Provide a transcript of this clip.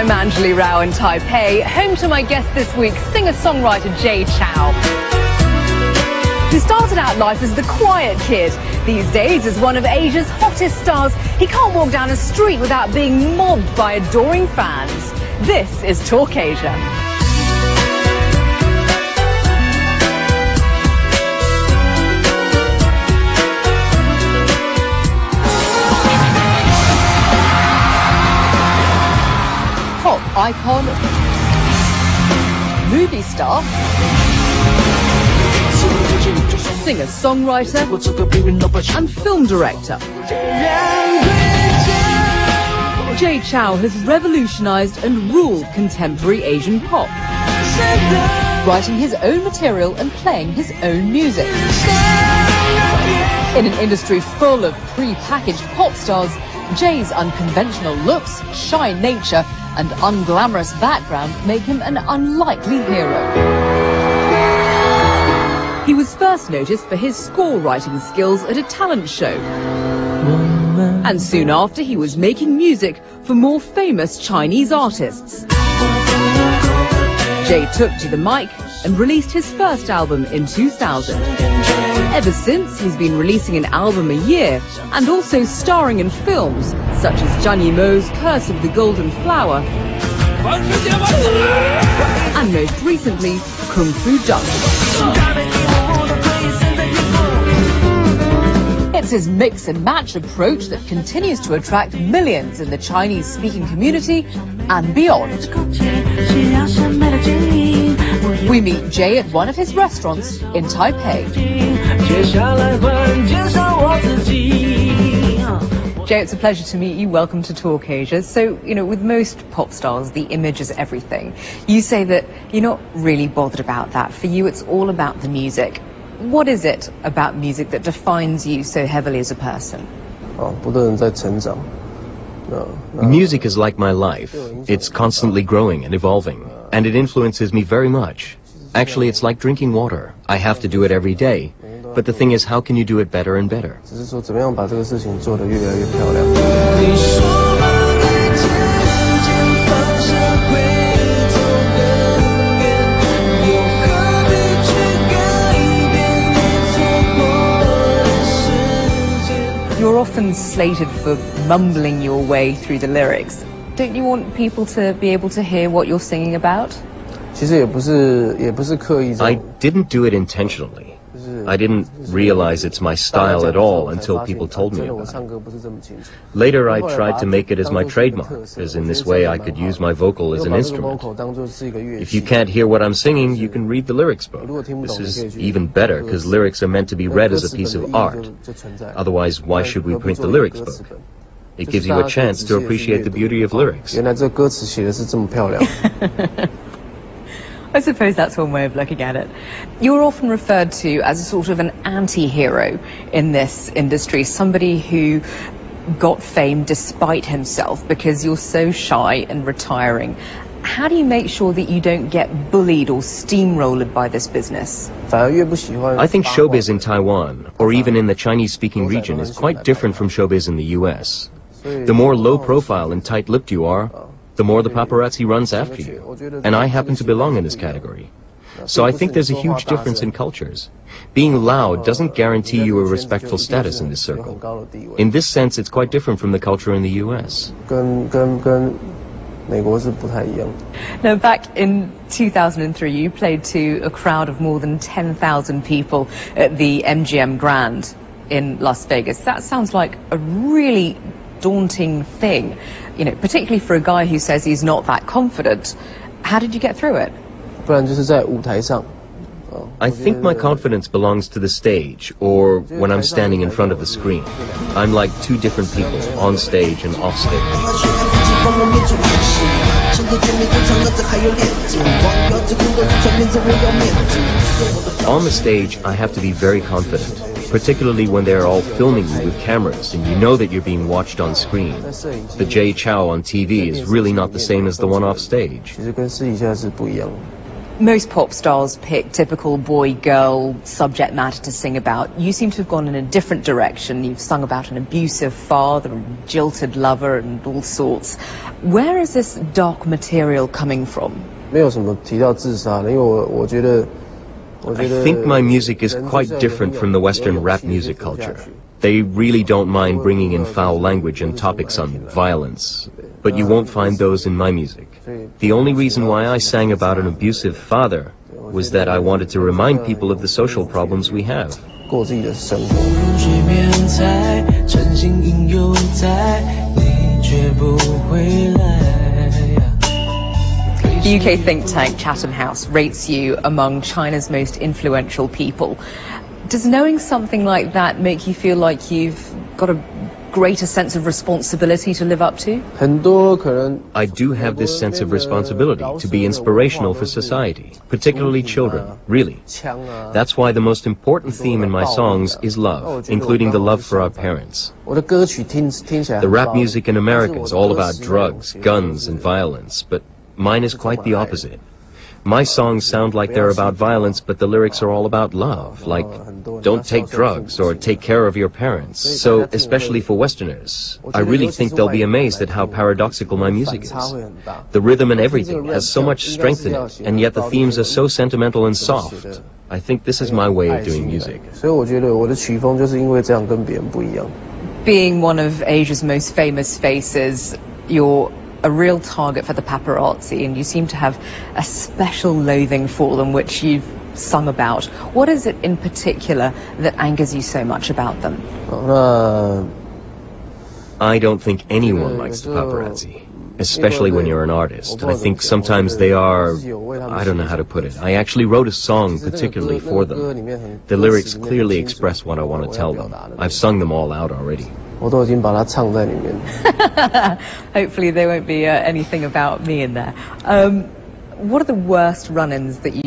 I'm Anjali Rao in Taipei, home to my guest this week, singer-songwriter Chou. Who started out life as the quiet kid. These days is one of Asia's hottest stars. He can't walk down a street without being mobbed by adoring fans. This is Talk Asia. Pop icon, movie star, singer-songwriter and film director. Chou has revolutionized and ruled contemporary Asian pop, writing his own material and playing his own music. In an industry full of pre-packaged pop stars, Jay's unconventional looks, shy nature and unglamorous background make him an unlikely hero. He was first noticed for his score writing skills at a talent show. And soon after, he was making music for more famous Chinese artists. Jay took to the mic and released his first album in 2000. Ever since, he's been releasing an album a year and also starring in films such as Zhang Yimou's Curse of the Golden Flower and most recently, Kung Fu Jungle. It's his mix and match approach that continues to attract millions in the Chinese-speaking community and beyond. We meet Jay at one of his restaurants in Taipei. Jay, it's a pleasure to meet you. Welcome to Talk Asia. So, with most pop stars, the image is everything. You say that you're not really bothered about that. For you, it's all about the music. What is it about music that defines you so heavily as a person? Music is like my life. It's constantly growing and evolving, and it influences me very much. Actually, it's like drinking water. I have to do it every day. But the thing is, how can you do it better and better? You're often slated for mumbling your way through the lyrics. Don't you want people to be able to hear what you're singing about? I didn't do it intentionally. I didn't realize it's my style at all until people told me about it. Later I tried to make it as my trademark, as in this way I could use my vocal as an instrument. If you can't hear what I'm singing, you can read the lyrics book. This is even better because lyrics are meant to be read as a piece of art. Otherwise, why should we print the lyrics book? It gives you a chance to appreciate the beauty of lyrics. I suppose that's one way of looking at it. You're often referred to as a sort of an anti-hero in this industry, somebody who got fame despite himself because you're so shy and retiring. How do you make sure that you don't get bullied or steamrolled by this business? I think showbiz in Taiwan, or even in the Chinese-speaking region, is quite different from showbiz in the US. The more low-profile and tight-lipped you are, the more the paparazzi runs after you. And I happen to belong in this category. So I think there's a huge difference in cultures. Being loud doesn't guarantee you a respectful status in this circle. In this sense, it's quite different from the culture in the US. Now, back in 2003, you played to a crowd of more than 10,000 people at the MGM Grand in Las Vegas. That sounds like a really daunting thing, particularly for a guy who says he's not that confident. How did you get through it? I think my confidence belongs to the stage, or when I'm standing in front of the screen. I'm like two different people, on stage and off stage. On the stage, I have to be very confident, particularly when they're all filming you with cameras and you know that you're being watched on screen. The Chou on TV is really not the same as the one off stage. Most pop stars pick typical boy-girl subject matter to sing about. You seem to have gone in a different direction. You've sung about an abusive father and jilted lover and all sorts. Where is this dark material coming from? I think my music is quite different from the Western rap music culture. They really don't mind bringing in foul language and topics on violence, but you won't find those in my music. The only reason why I sang about an abusive father was that I wanted to remind people of the social problems we have. The UK think tank Chatham House rates you among China's most influential people. Does knowing something like that make you feel like you've got a greater sense of responsibility to live up to? I do have this sense of responsibility to be inspirational for society, particularly children, really. That's why the most important theme in my songs is love, including the love for our parents. The rap music in America is all about drugs, guns, and violence, but mine is quite the opposite. My songs sound like they're about violence, but the lyrics are all about love, like don't take drugs or take care of your parents. So, especially for Westerners, I really think they'll be amazed at how paradoxical my music is. The rhythm and everything has so much strength in it, and yet the themes are so sentimental and soft. I think this is my way of doing music. Being one of Asia's most famous faces, you're a real target for the paparazzi, and you seem to have a special loathing for them, which you've sung about. What is it in particular that angers you so much about them? I don't think anyone likes the paparazzi, especially when you're an artist. I think sometimes they are, I don't know how to put it. I actually wrote a song particularly for them. The lyrics clearly express what I want to tell them. I've sung them all out already. Hopefully there won't be anything about me in there. What are the worst run-ins that you